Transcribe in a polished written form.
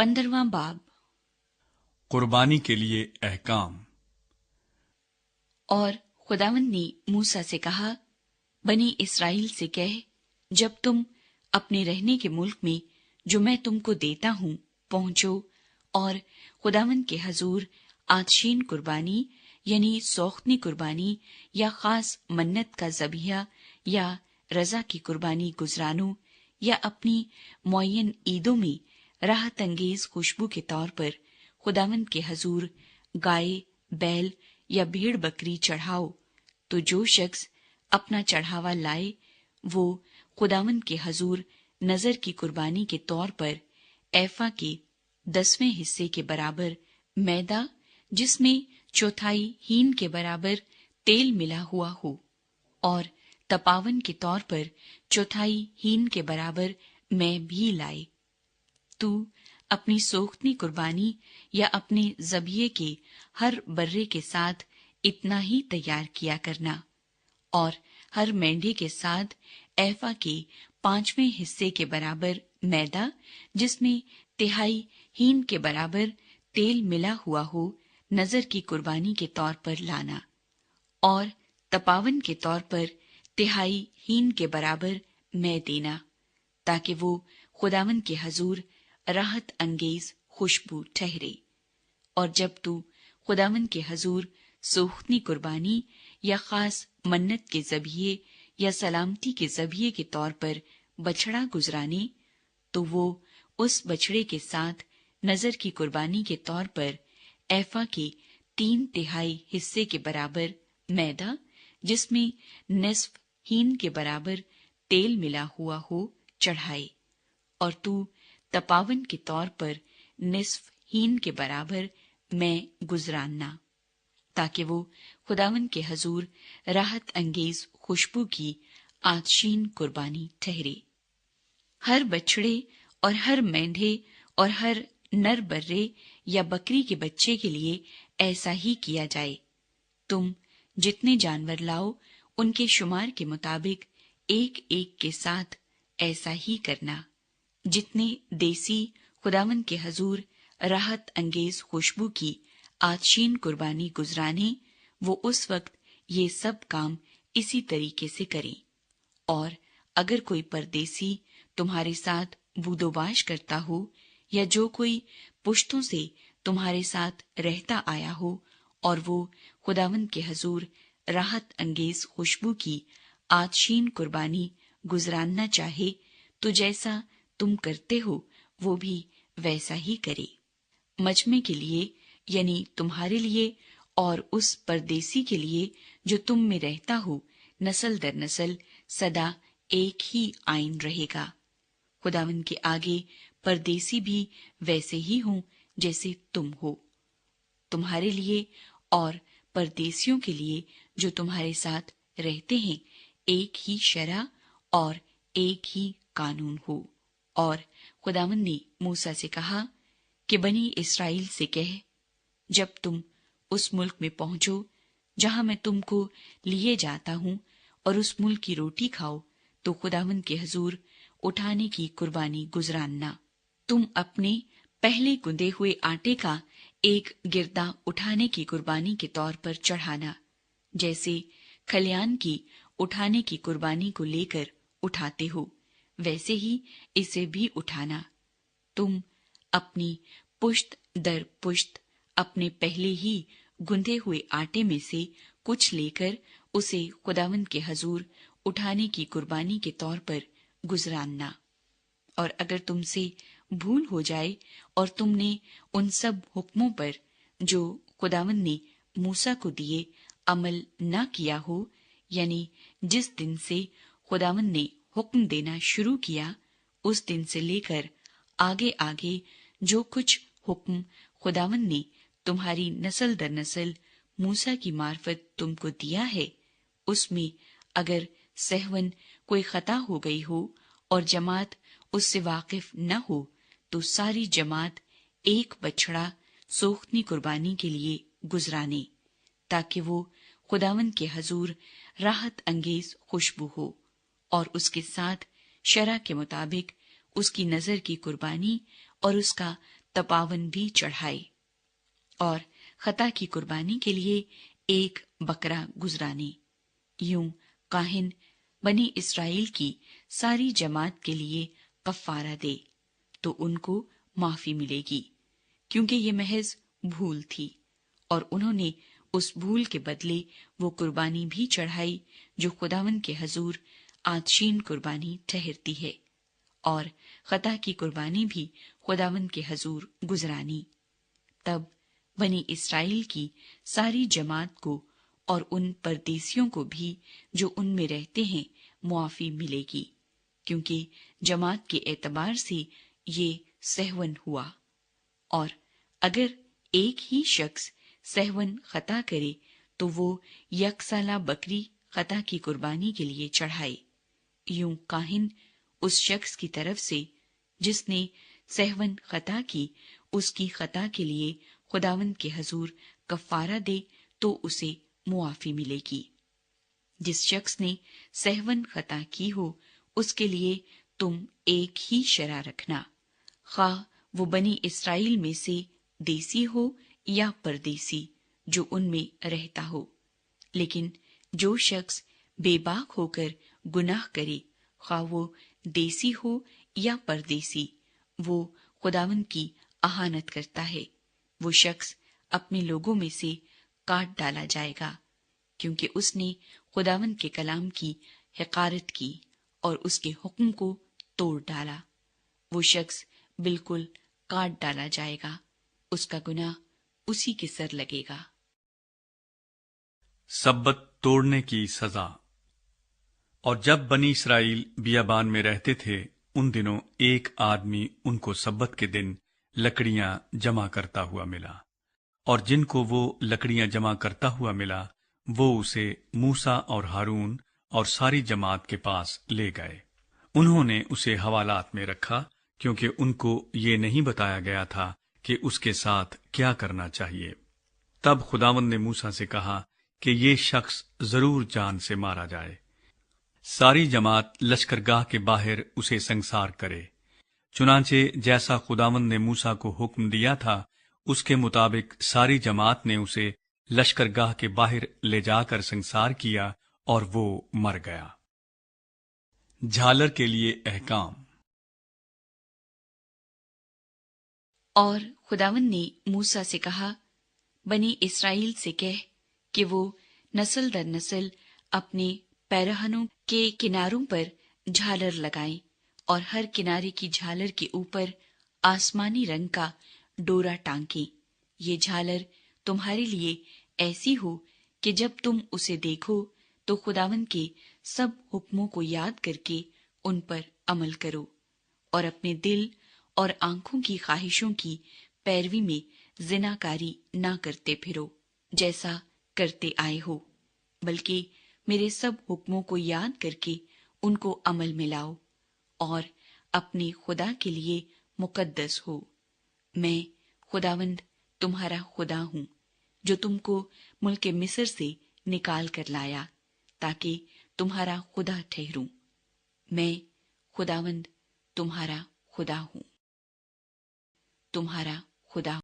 15वां बाब। कुर्बानी के लिए अहकाम। और खुदावंद ने मूसा से कहा, बनी इसराइल से कह, जब तुम अपने रहने के मुल्क में जो मैं तुमको देता हूँ पहुंचो, और खुदावंद के हजूर आतशीन कुर्बानी यानी सौख्तनी कुर्बानी या खास मन्नत का ज़बिया या रजा की कुर्बानी गुजरानो या अपनी मुअय्यन ईदों में राहत अंगेज खुशबू के तौर पर खुदावंद के हजूर गाय, बैल या भेड़ बकरी चढ़ाओ। तो जो शख्स अपना चढ़ावा लाए वो खुदावंद के हजूर नजर की कुर्बानी के तौर पर एफा के 10वें हिस्से के बराबर मैदा जिसमें चौथाई हीन के बराबर तेल मिला हुआ हो, और तपावन के तौर पर चौथाई हीन के बराबर मैं भी लाए। तू अपनी सोख्तनी कुर्बानी या अपने ज़बिये के हर बर्रे के साथ इतना ही तैयार किया करना, और हर मेंढे के साथ एफा के 5वें हिस्से के बराबर मैदा जिसमें तिहाई हीन के बराबर तेल मिला हुआ हो नजर की कुर्बानी के तौर पर लाना, और तपावन के तौर पर तिहाई हीन के बराबर मैं देना, ताकि वो खुदावन के हजूर राहत अंगेज खुशबू ठहरे। और जब तू खुदावन के हजूर सोख्तनी कुर्बानी या खास मन्नत के ज़बिये या सलामती के ज़बिये के तौर पर बछड़ा गुजराने, तो वो उस बछड़े के साथ नजर की कुर्बानी के तौर पर एफा के 3/3 हिस्से के बराबर मैदा जिसमें निस्फ हीन के बराबर तेल मिला हुआ हो चढ़ाए, और तू तपावन के तौर पर निस्फ हीन के बराबर मैं गुजराना, ताकि वो खुदावन के हजूर राहत अंगेज खुशबू की आतशीन कुर्बानी ठहरे। हर बछड़े और हर मेंढे और हर नर बर्रे या बकरी के बच्चे के लिए ऐसा ही किया जाए। तुम जितने जानवर लाओ उनके शुमार के मुताबिक एक एक के साथ ऐसा ही करना। जितने देसी खुदावन के हजूर राहत अंगेज खुशबू की आतशीन कुर्बानी गुजराने, वो उस वक्त ये सब काम इसी तरीके से करें। और अगर कोई परदेसी तुम्हारे साथ बूदोबाश करता हो, या जो कोई पुश्तों से तुम्हारे साथ रहता आया हो, और वो खुदावन के हजूर राहत अंगेज खुशबू की आतशीन कुर्बानी गुजराना चाहे, तो जैसा तुम करते हो वो भी वैसा ही करे। मजमे के लिए यानी तुम्हारे लिए और उस परदेसी के लिए जो तुम में रहता हो, नस्ल दर नस्ल सदा एक ही आईन रहेगा। खुदावन के आगे परदेसी भी वैसे ही हों जैसे तुम हो। तुम्हारे लिए और परदेसियों के लिए जो तुम्हारे साथ रहते हैं एक ही शरअ और एक ही कानून हो। और खुदावन ने मूसा से कहा कि बनी इसराइल से कह, जब तुम उस मुल्क में पहुंचो जहां मैं तुमको लिए जाता हूं, और उस मुल्क की रोटी खाओ, तो खुदावन के हजूर उठाने की कुर्बानी गुजराना। तुम अपने पहले गुंदे हुए आटे का एक गिरदा उठाने की कुर्बानी के तौर पर चढ़ाना, जैसे खलियान की उठाने की कुर्बानी को लेकर उठाते हो, वैसे ही इसे भी उठाना। तुम अपनी पुश्त दर पुश्त अपने पहले ही गुंदे हुए आटे में से कुछ लेकर उसे खुदावंद के हजूर उठाने की कुर्बानी के तौर पर गुजराना। और अगर तुमसे भूल हो जाए और तुमने उन सब हुक्मों पर जो खुदावंद ने मूसा को दिए अमल न किया हो, यानी जिस दिन से खुदावंद ने हुक्म देना शुरू किया उस दिन से लेकर आगे आगे जो कुछ हुक्म खुदावंद ने तुम्हारी नस्ल दर नस्ल मूसा की मार्फत तुमको दिया है, उसमें अगर सहवन कोई खता हो गई हो और जमात उससे वाकिफ न हो, तो सारी जमात एक बछड़ा सोख्तनी कुर्बानी के लिए गुजराने, ताकि वो खुदावंद के हजूर राहत अंगेज खुशबू हो। और उसके साथ शरअ के मुताबिक उसकी नजर की कुर्बानी और उसका तपावन भी चढ़ाए और खता की कुर्बानी के लिए एक बकरा गुजराने। यूं काहिन बनी इस्राएल की सारी जमात के लिए कफ़ारा दे तो उनको माफी मिलेगी, क्योंकि ये महज भूल थी और उन्होंने उस भूल के बदले वो कुर्बानी भी चढ़ाई जो खुदावन के हजूर आतशीन कुर्बानी ठहरती है, और खता की कुर्बानी भी खुदावन के हजूर गुजरानी। तब बनी इस्राएल की सारी जमात को और उन परदेसियों को भी जो उनमें रहते हैं मुआफी मिलेगी, क्योंकि जमात के एतबार से ये सहवन हुआ। और अगर एक ही शख्स सहवन खता करे तो वो यकसाला बकरी खता की कुर्बानी के लिए चढ़ाए। यूं काहिन उस शख्स की तरफ से जिसने सहवन खता की, उसकी खता के लिए खुदावंद के हजूर कफ़ारा दे तो उसे मुआफी मिलेगी। जिस शख्स ने सहवन खता की हो उसके लिए तुम एक ही शरा रखना, खा वो बनी इस्राएल में से देसी हो या परदेसी जो उनमें रहता हो। लेकिन जो शख्स बेबाक होकर गुनाह करे, खा वो देसी हो या परदेसी, वो खुदावंद की अहानत करता है। वो शख्स अपने लोगों में से काट डाला जाएगा, क्योंकि उसने खुदावंद के कलाम की हकारत की और उसके हुक्म को तोड़ डाला। वो शख्स बिल्कुल काट डाला जाएगा, उसका गुनाह उसी के सर लगेगा। सब्बत तोड़ने की सजा। और जब बनी इसराइल बियाबान में रहते थे, उन दिनों एक आदमी उनको सब्बत के दिन लकड़ियां जमा करता हुआ मिला, और जिनको वो लकड़ियां जमा करता हुआ मिला वो उसे मूसा और हारून और सारी जमात के पास ले गए। उन्होंने उसे हवालात में रखा, क्योंकि उनको ये नहीं बताया गया था कि उसके साथ क्या करना चाहिए। तब खुदावंद ने मूसा से कहा कि ये शख्स जरूर जान से मारा जाए। सारी जमात लश्करगाह के बाहर उसे संसार करे। चुनांचे जैसा खुदावंद ने मूसा को हुक्म दिया था, उसके मुताबिक सारी जमात ने उसे लश्करगाह के बाहर ले जाकर संसार किया और वो मर गया। झालर के लिए अहकाम। और खुदावंद ने मूसा से कहा, बनी इस्राएल से कह कि वो नस्ल दर नस्ल अपने पैरहनों के किनारों पर झालर लगाएं और हर किनारे की झालर के ऊपर आसमानी रंग का डोरा टांके। ये झालर तुम्हारे लिए ऐसी हो कि जब तुम उसे देखो तो खुदावंद के सब हुक्मों को याद करके उन पर अमल करो और अपने दिल और आंखों की ख्वाहिशों की पैरवी में जिनाकारी ना करते फिरो जैसा करते आए हो, बल्कि मेरे सब हुक्मों को याद करके उनको अमल में लाओ और अपने खुदा के लिए मुकद्दस हो। मैं खुदावंद तुम्हारा खुदा हूँ, जो तुमको मुल्के मिस्र से निकाल कर लाया, ताकि तुम्हारा खुदा ठहरूं। मैं खुदावंद तुम्हारा खुदा हूँ, तुम्हारा खुदा।